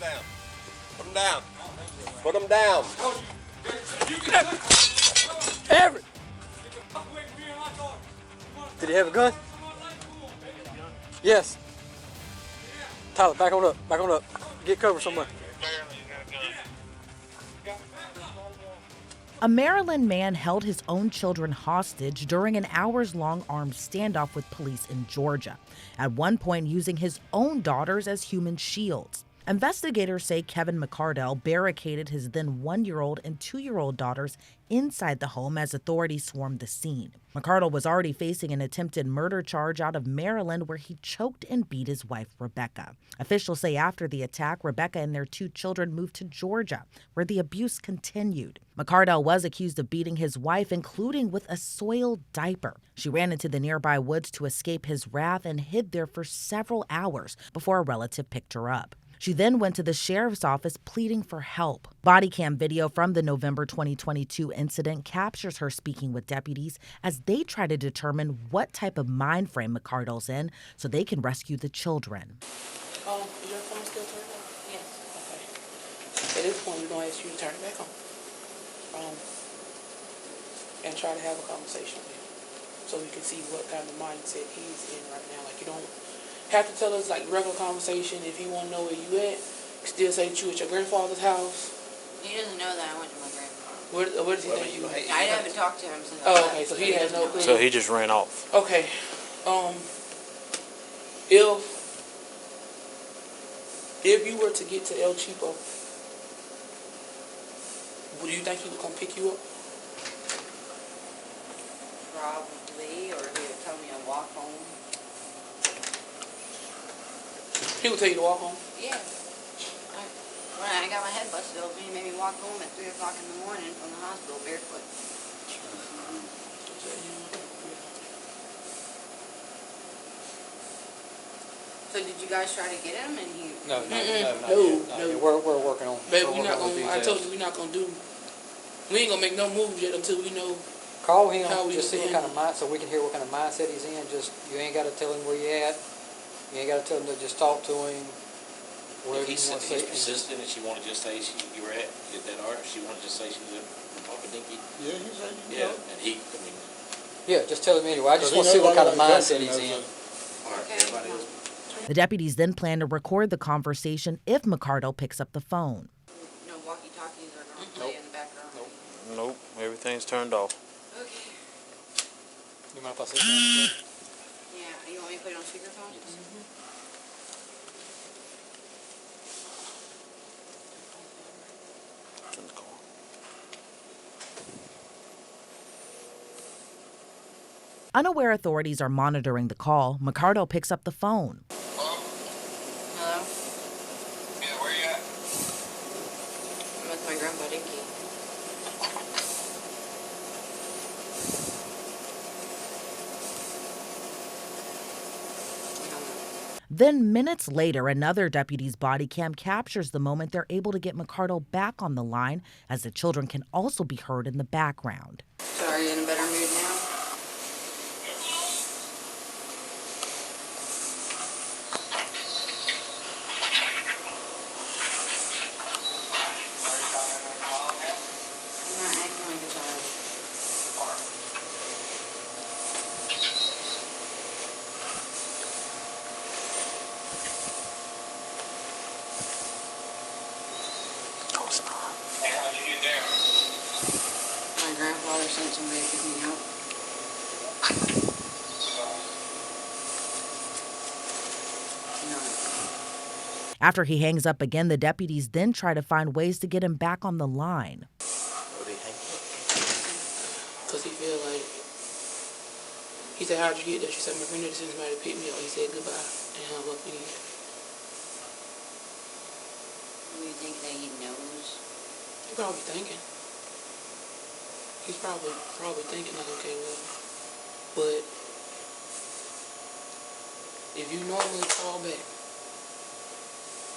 down. Put them down. Put them down. Everett! Did he have a gun? Yes. Tyler, back on up. Back on up. Get cover somewhere. A Maryland man held his own children hostage during an hours-long armed standoff with police in Georgia, at one point using his own daughters as human shields. Investigators say Kevin McCardell barricaded his then 1-year-old and 2-year-old daughters inside the home as authorities swarmed the scene. McCardell was already facing an attempted murder charge out of Maryland where he choked and beat his wife, Rebecca. Officials say after the attack, Rebecca and their 2 children moved to Georgia, where the abuse continued. McCardell was accused of beating his wife, including with a soiled diaper. She ran into the nearby woods to escape his wrath and hid there for several hours before a relative picked her up. She then went to the sheriff's office pleading for help. Bodycam video from the November 2022 incident captures her speaking with deputies as they try to determine what type of mind frame McCardell's in so they can rescue the children. Is your phone still turned on? Yes. Okay. At this point, we're going to ask you to turn it back on. And try to have a conversation with him so we can see what kind of mindset he's in right now. Like, you don't have to tell us like regular conversation. If you want to know where you at, still say that you at your grandfather's house. He doesn't know that I went to my grandfather's. Where does he think you went? I haven't talked to him since. Okay, so he has no clue. So he just ran off. Okay. If you were to get to El Cheapo, do you think he was gonna pick you up? Probably, or he would tell me to walk home. He would tell you to walk home? Yeah. When I got my head busted open, he made me walk home at 3 o'clock in the morning from the hospital barefoot. So did you guys try to get him and he... No. We're working on it. Baby, we're not gonna, I told you we're not gonna do, we ain't gonna make no moves yet until we know. Call him, How we just see what doing? kind of mind, so we can hear what kind of mindset he's in. Just, you ain't got to tell him where you at. You ain't got to tell him to just talk to him. Whatever If you want to say. he's persistent and she wanted to just say you were at, get that art, she wanted to just say she was at Papa Dinky. Yeah, he said you Yeah, know. and he, I mean, Yeah, just tell him anyway. I just Because want to he see what knows kind of all that mindset country he's in. all right, Okay. everybody else. The deputies then plan to record the conversation if McCardell picks up the phone. No walkie-talkies are going to play in the background. Nope, everything's turned off. Okay. You mind if I say something? Yeah, you want me to put it on speakerphone? Unaware authorities are monitoring the call, McCardell picks up the phone. Hello? Yeah, where you at? I'm with my grandpa Dinky. Then minutes later, another deputy's body cam captures the moment they're able to get McCardell back on the line, as the children can also be heard in the background. So are you in a better mood now? I'm not acting like a child. Hey, how'd you get there? My grandfather sent somebody to pick me up. No. After he hangs up again, the deputies then try to find ways to get him back on the line. Cause he feel like, he said, how'd you get there? She said, my granddaddy sent somebody to pick me up. He said goodbye and hung up again. Do you think that he knows? He's probably thinking. He's probably thinking like, okay, well, but if you normally call back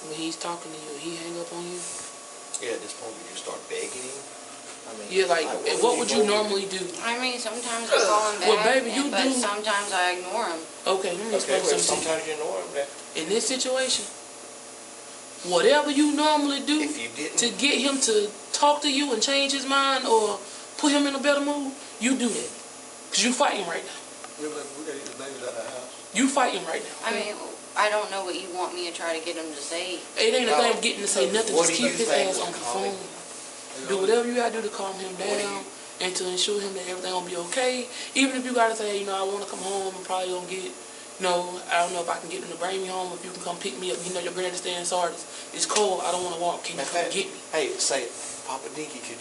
when he's talking to you, he hang up on you. Yeah, at this point, you just start begging him. I mean, Yeah, like, what would you normally do? I mean, sometimes I call him back, Well, baby, you but do. sometimes I ignore him. Okay, let me Okay, explain well, something to you. sometimes you know him. In this situation, whatever you normally do If you didn't- to get him to talk to you and change his mind or put him in a better mood, you do that. Because you fighting right now. We gotta get the babies out of the house. You fighting right now. I mean, I don't know what you want me to try to get him to say. It ain't a No. thing of getting to say nothing. What Just do you keep his think ass will on the calm him? phone. Do whatever you gotta do to calm him What do down you- and to ensure him that everything gonna be okay. Even if you gotta say, hey, you know, I wanna come home, I'm probably gonna get, I don't know if I can get them to bring me home, if you can come pick me up. You know, your granddad staying in Sardis. It's cold, I don't wanna walk, can you come get me? Hey, say, Papa Dinky, can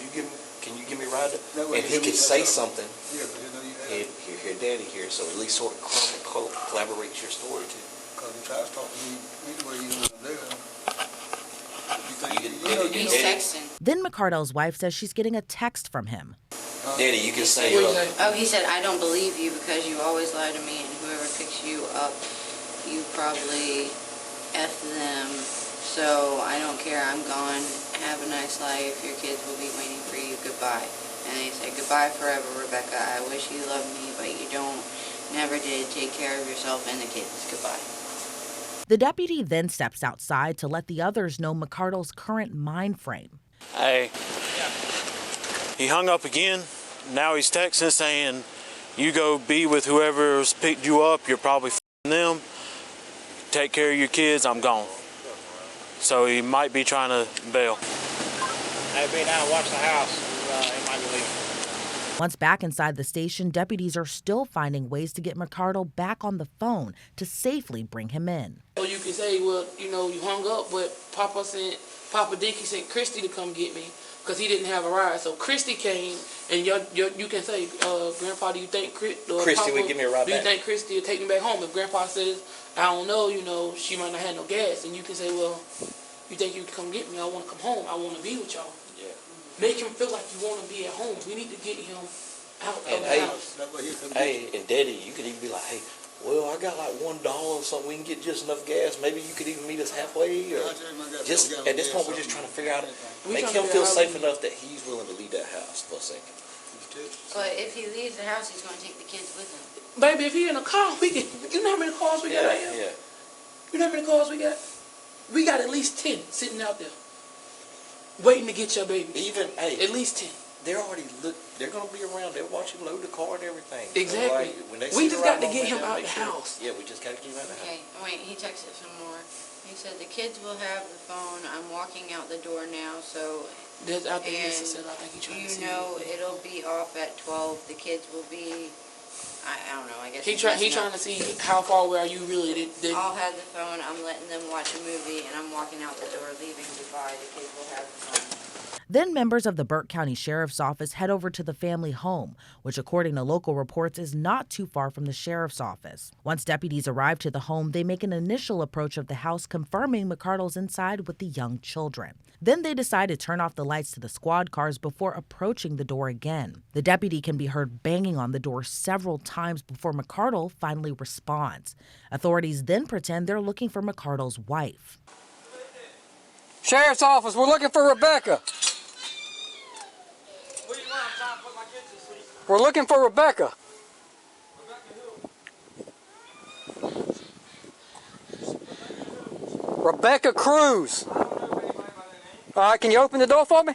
you give me a ride? That way And he you could can say take up. something, Yeah, but you know you have. here, Daddy here, so at least sort of collaborates your story too. Because he tries to talk to me anyway, you know what I'm doing. You think, You you know, He's Daddy- texting. Then McCardell's wife says she's getting a text from him. Daddy, you can say, What you say? Oh, he said, I don't believe you because you always lie to me, and whoever picks you up, you probably F them. So I don't care, I'm gone. Have a nice life. Your kids will be waiting for you. Goodbye. And they say, goodbye forever, Rebecca. I wish you loved me, but you don't. Never did. Take care of yourself and the kids. Goodbye. The deputy then steps outside to let the others know McCardell's current mind frame. Hey, he hung up again. Now he's texting saying, you go be with whoever's picked you up. You're probably f***ing them. Take care of your kids. I'm gone. So he might be trying to bail. Hey, be down and watch the house. He might be leaving. Once back inside the station, deputies are still finding ways to get McCardell back on the phone to safely bring him in. Or you can say, well, you hung up, but Papa Dinky sent Christy to come get me because he didn't have a ride. So Christy came, and you can say, Grandpa, do you think Christy would give me a ride Do you back? think Christy would take me back home? If Grandpa says, I don't know, she might not have no gas, and you can say, well, you think you can come get me? I want to come home. I want to be with y'all. Yeah. Make him feel like you want to be at home. We need to get him out of And the hey, house. That way he'll come Hey, and Daddy, you could even be like, hey, well, I got like $1 or something. We can get just enough gas. Maybe you could even meet us halfway. Or I'll tell him I got just $4 at this point, gas we're just or trying to figure out, We make trying to him figure feel out safe how we- enough that he's willing to leave that house for a second. But if he leaves the house, he's going to take the kids with him. Baby, if he in a car, we can. You know how many cars we got out here? Yeah. You know how many cars we got? We got at least 10 sitting out there, waiting to get your baby. Even hey, At least 10. they're gonna be around. They'll watch him load the car and everything. Exactly. When they We see just the got to right get him moment, out make the sure- house. Yeah, we just gotta get him out the house. Okay, wait, he texted some more. He said, the kids will have the phone. I'm walking out the door now, so That's, I think And Mr. said, I think he trying to see. it'll be off at 12. The kids will be, I don't know, I guess He he's trying messing to up. see how far away are you really. I'll have the phone. I'm letting them watch a movie, and I'm walking out the door, leaving. Goodbye. The kids will have the phone. Then members of the Burke County Sheriff's Office head over to the family home, which according to local reports is not too far from the sheriff's office. Once deputies arrive to the home, they make an initial approach of the house, confirming McCardell's inside with the young children. Then they decide to turn off the lights to the squad cars before approaching the door again. The deputy can be heard banging on the door several times before McCardell finally responds. Authorities then pretend they're looking for McCardell's wife. Sheriff's office, we're looking for Rebecca. What do you want? I'm trying to put my kids to sleep. We're looking for Rebecca. Rebecca Cruz. All right, can you open the door for me?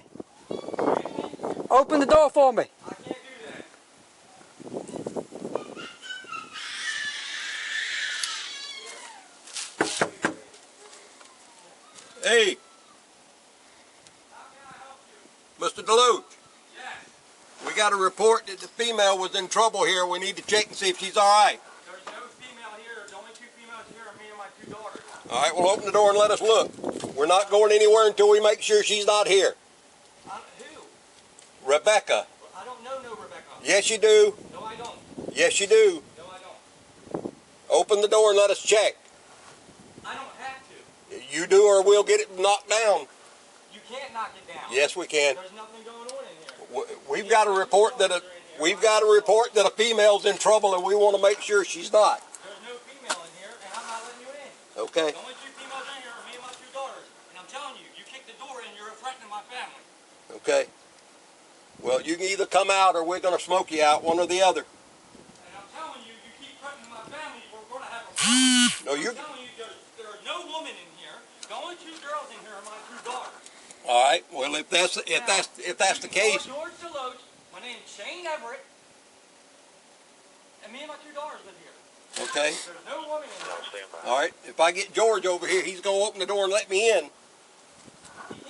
Open the door for me. I can't do that. Hey, Mr. DeLuge. Yes. We got a report that the female was in trouble here. We need to check and see if she's all right. There's no female here. The only two females here are me and my two daughters. All right, well, open the door and let us look. We're not going anywhere until we make sure she's not here. Who? Rebecca. I don't know no Rebecca. Yes, you do. No, I don't. Yes, you do. No, I don't. Open the door and let us check. I don't have to. You do or we'll get it knocked down. You can't knock it down. Yes, we can. There's nothing going on in here. We've got a report that a female's in trouble and we want to make sure she's not. There's no female in here, and I'm not letting you in. Okay. The only two females in here are me and my two daughters. And I'm telling you, you kick the door in, you're threatening my family. Okay. Well, you can either come out or we're going to smoke you out, one or the other. And I'm telling you, you keep threatening my family, we're going to have a problem. No, I'm telling you, there are no women in here. The only two girls in here are my two daughters. All right, well, if that's the case. George Deloach, my name's Shane Everett, and me and my two daughters live here. Okay. There's no woman in here. All right, if I get George over here, he's gonna open the door and let me in. He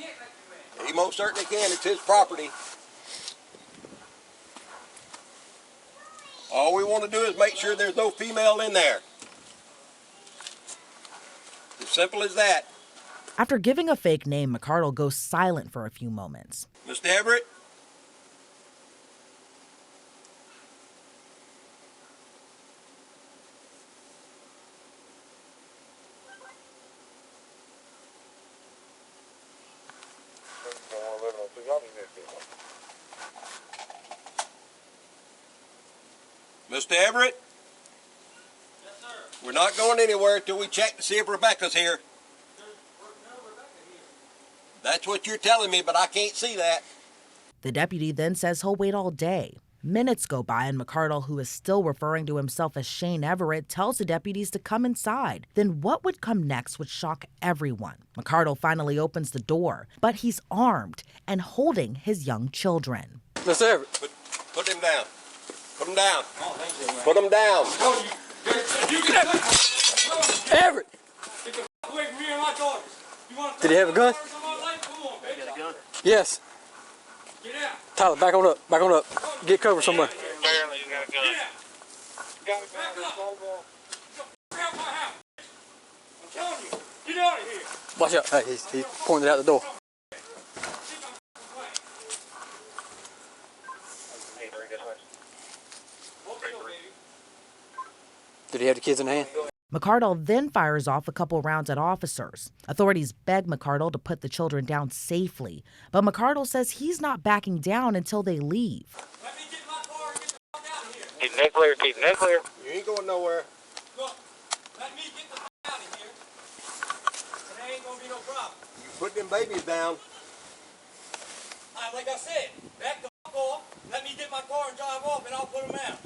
can't let you in. He most certainly can. It's his property. All we want to do is make sure there's no female in there. As simple as that. After giving a fake name, McCardell goes silent for a few moments. Mr. Everett? Mr. Everett? Yes, sir. We're not going anywhere until we check to see if Rebecca's here. No Rebecca here. That's what you're telling me, but I can't see that. The deputy then says he'll wait all day. Minutes go by and McCardell, who is still referring to himself as Shane Everett, tells the deputies to come inside. Then what would come next would shock everyone. McCardell finally opens the door, but he's armed and holding his young children. Mr. Everett. Put him down. Put him down. Put him down. Everett! Get the f away from me and my daughters. You want to Did he have a gun? Come on, baby. Got a gun? Yes. Get out. Tyler, back on up. Back on up. Get cover somewhere. Apparently you got a gun. Get out. Back up. Get out my house. I'm telling you. Get out of here. Watch out. Hey, he's pointing out the door. Did he have the kids in hand? McCardell then fires off a couple rounds at officers. Authorities beg McCardell to put the children down safely, but McCardell says he's not backing down until they leave. Let me get my car and get the fuck out of here. Keep that clear. Keep that clear. You ain't going nowhere. Look, let me get the fuck out of here, and there ain't gonna be no problem. You put them babies down. Like I said, back the fuck off, let me get my car and drive off, and I'll put them out.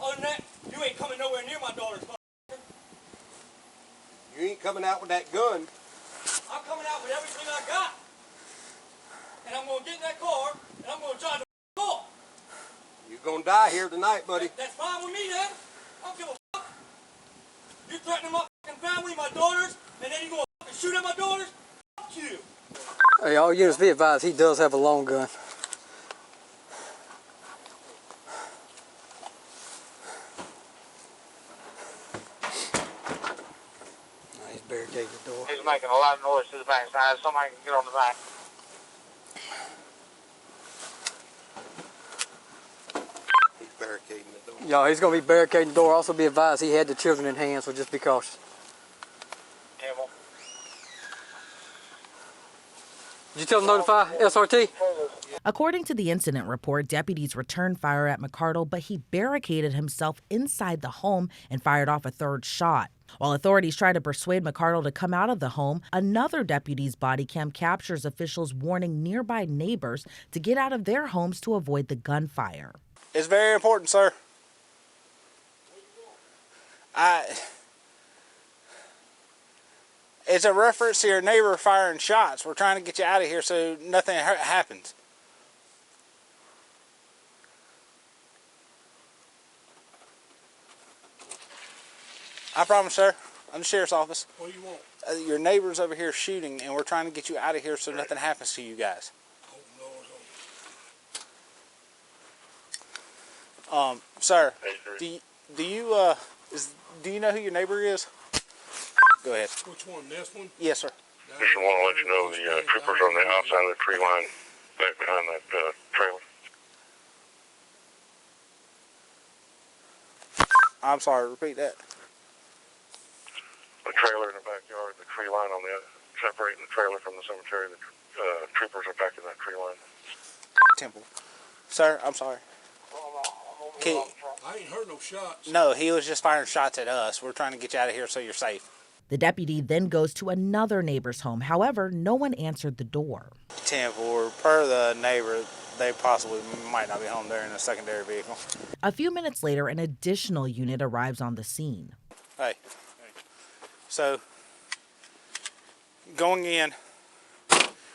Other than that, you ain't coming nowhere near my daughter's car. You ain't coming out with that gun. I'm coming out with everything I got. And I'm going to get in that car, and I'm going to drive the car. You're going to die here tonight, buddy. That's fine with me, then. I don't give a fuck. You're threatening my fucking family, my daughters, and then you're going to fucking shoot at my daughters? Fuck you. Hey, all units be advised, he does have a long gun. He's barricaded the door. He's making a lot of noise to the back side. Somebody can get on the back. He's barricading the door. Y'all, he's going to be barricading the door. Also be advised, he had the children in hand, so just be cautious. Campbell. Did you tell him to notify SRT? According to the incident report, deputies returned fire at McCardell, but he barricaded himself inside the home and fired off a third shot. While authorities try to persuade McCardell to come out of the home, another deputy's body cam captures officials warning nearby neighbors to get out of their homes to avoid the gunfire. It's very important, sir. It's a reference to your neighbor firing shots. We're trying to get you out of here so nothing happens. I promise, sir. I'm the sheriff's office. What do you want? Your neighbor's over here shooting, and we're trying to get you out of here so nothing happens to you guys. Sir, do you know who your neighbor is? Go ahead. Which one? This one? Yes, sir. Just want to let you know the troopers on the outside of the tree line back behind that trailer. I'm sorry, repeat that. The trailer in the backyard, the tree line on the separating the trailer from the cemetery. The troopers are back in that tree line. Temple. Sir, I'm sorry. I ain't heard no shots. No, he was just firing shots at us. We're trying to get you out of here so you're safe. The deputy then goes to another neighbor's home. However, no one answered the door. Temple, or per the neighbor, they possibly might not be home. They're in a secondary vehicle. A few minutes later, an additional unit arrives on the scene. Hey. So, going in,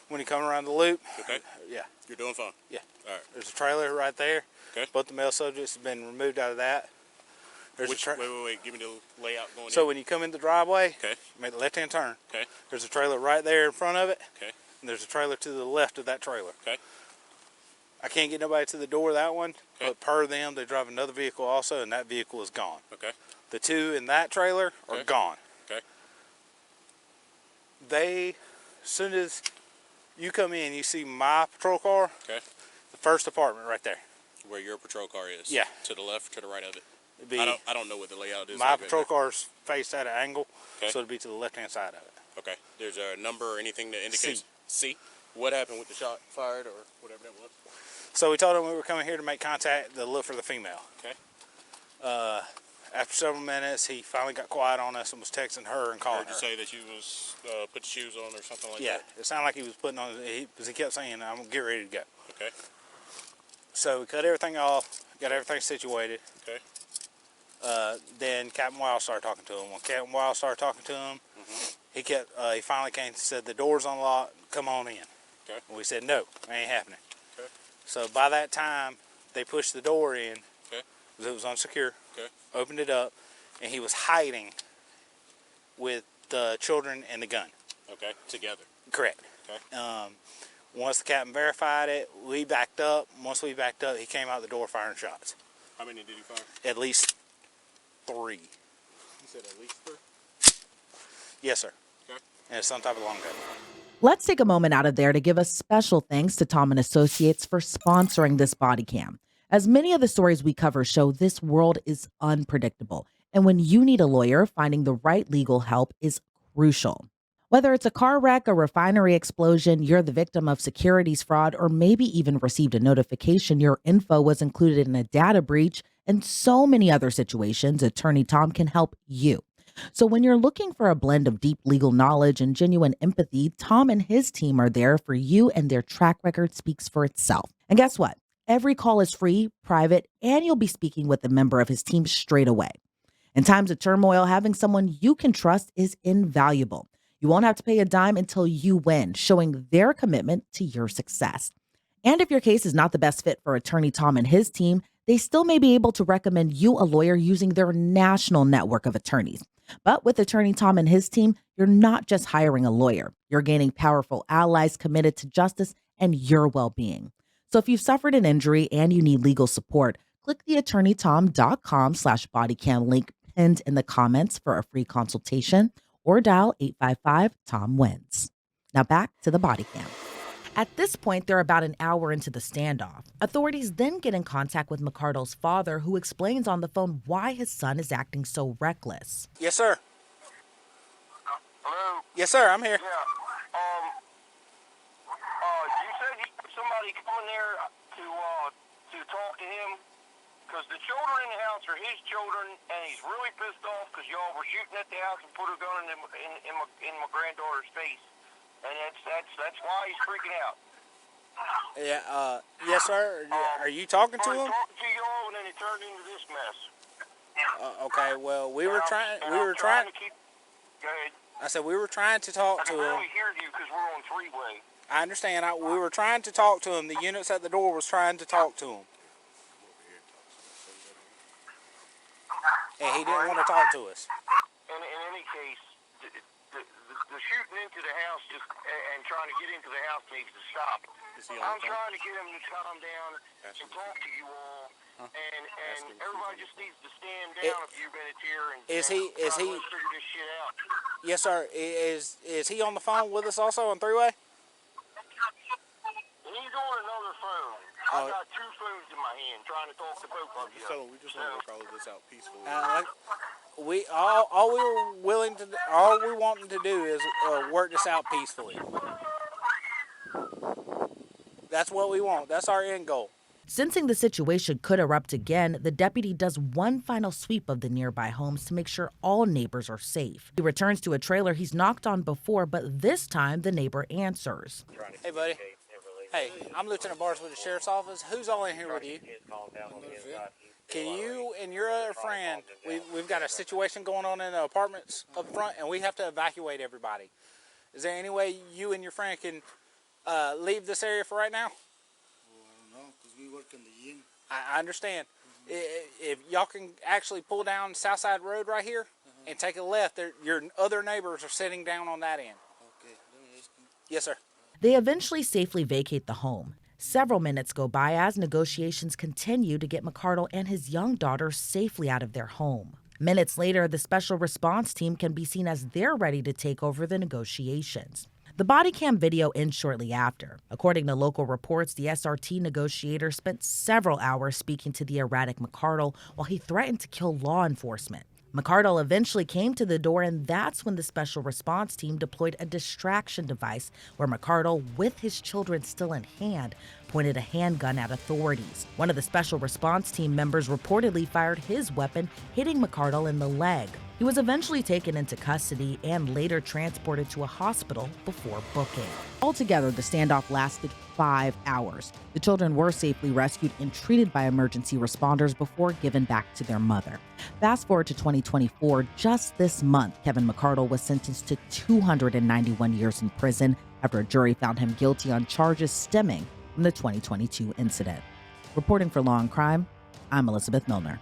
when you come around the loop. Okay. Yeah. You're doing fine. Yeah. All right. There's a trailer right there. Okay. Both the male subjects have been removed out of that. There's wait. Give me the layout going in. So when you come in the driveway, okay, make the left-hand turn. Okay. There's a trailer right there in front of it. Okay. And there's a trailer to the left of that trailer. Okay. I can't get nobody to the door of that one, okay, but per them, they drive another vehicle also, and that vehicle is gone. Okay. The two in that trailer are okay, gone. Okay. As soon as you come in, you see my patrol car. Okay. The first apartment right there. Where your patrol car is. Yeah. To the left, to the right of it. I don't know what the layout is. My patrol car's faced at an angle, okay, so it'll be to the left-hand side of it. Okay. There's a number or anything that indicates C. What happened with the shot fired or whatever that was? So we told him we were coming here to make contact to look for the female. Okay. After several minutes, he finally got quiet on us and was texting her and calling her. Heard you say that you was put the shoes on or something like that? Yeah, it sounded like he was putting on, because he kept saying, I'm going to get ready to go. Okay. So we cut everything off, got everything situated. Okay. Then Captain Wild started talking to him. When Captain Wild started talking to him, he finally came and said, the door's unlocked, come on in. Okay. And we said, no, it ain't happening. Okay. So by that time, they pushed the door in, okay, because it was unsecure, okay, opened it up, and he was hiding with the children and the gun. Okay, together. Correct. Okay. Once the captain verified it, we backed up. Once we backed up, he came out the door firing shots. How many did he fire? At least 3. You said at least 3? Yes, sir. Okay. And it's some type of long gun. Let's take a moment out of there to give a special thanks to Tom & Associates for sponsoring this body cam. As many of the stories we cover show, this world is unpredictable. And when you need a lawyer, finding the right legal help is crucial. Whether it's a car wreck, a refinery explosion, you're the victim of securities fraud, or maybe even received a notification your info was included in a data breach, and so many other situations, Attorney Tom can help you. So when you're looking for a blend of deep legal knowledge and genuine empathy, Tom and his team are there for you, and their track record speaks for itself. And guess what? Every call is free, private, and you'll be speaking with a member of his team straight away. In times of turmoil, having someone you can trust is invaluable. You won't have to pay a dime until you win, showing their commitment to your success. And if your case is not the best fit for Attorney Tom and his team, they still may be able to recommend you a lawyer using their national network of attorneys. But with Attorney Tom and his team, you're not just hiring a lawyer. You're gaining powerful allies committed to justice and your well-being. So if you've suffered an injury and you need legal support, click the attorneytom.com/bodycam link pinned in the comments for a free consultation, or dial 855-TOM-WINS. Now back to the body cam. At this point, they're about an hour into the standoff. Authorities then get in contact with McCardell's father, who explains on the phone why his son is acting so reckless. Yes, sir. Hello? Yes, sir, I'm here. Yeah. You said somebody coming there to talk to him? Because the children in the house are his children, and he's really pissed off because y'all were shooting at the house and put a gun in my granddaughter's face. And that's why he's freaking out. Yeah, yes, sir. Are you talking to him? Talking to y'all, and then it turned into this mess. Okay, well, we were trying to keep. Go ahead. I said we were trying to talk to him. I can barely hear you because we're on three-way. I understand. We were trying to talk to him. The units at the door was trying to talk to him. And he didn't want to talk to us. In any case, the shooting into the house and trying to get into the house needs to stop. I'm trying to get him to calm down and talk to you all, and everybody just needs to stand down a few minutes here and is he figure this shit out. Yes, sir. Is he on the phone with us also on three-way? He's on another phone. I've got 2 phones in my hand trying to talk to both of you. So we just want to work all of this out peacefully. All we wanting to do is work this out peacefully. That's what we want. That's our end goal. Sensing the situation could erupt again, the deputy does one final sweep of the nearby homes to make sure all neighbors are safe. He returns to a trailer he's knocked on before, but this time the neighbor answers. Hey, buddy. Hey, I'm Lieutenant Bars with the Sheriff's Office. Who's all in here with you? Can you and your other friend, we've got a situation going on in the apartments up front, and we have to evacuate everybody. Is there any way you and your friend can leave this area for right now? Well, I don't know, because we work in the inn. I understand. If y'all can actually pull down Southside Road right here and take a left, your other neighbors are sitting down on that end. Okay, let me ask him. Yes, sir. They eventually safely vacate the home. Several minutes go by as negotiations continue to get McCardell and his young daughter safely out of their home. Minutes later, the special response team can be seen as they're ready to take over the negotiations. The body cam video ends shortly after. According to local reports, the SRT negotiator spent several hours speaking to the erratic McCardell while he threatened to kill law enforcement. McCardell eventually came to the door, and that's when the special response team deployed a distraction device where McCardell, with his children still in hand, pointed a handgun at authorities. One of the special response team members reportedly fired his weapon, hitting McCardell in the leg. He was eventually taken into custody and later transported to a hospital before booking. Altogether, the standoff lasted 5 hours. The children were safely rescued and treated by emergency responders before given back to their mother. Fast forward to 2024, just this month, Kevin McCardell was sentenced to 291 years in prison after a jury found him guilty on charges stemming from the 2022 incident. Reporting for Law and Crime, I'm Elizabeth Millner.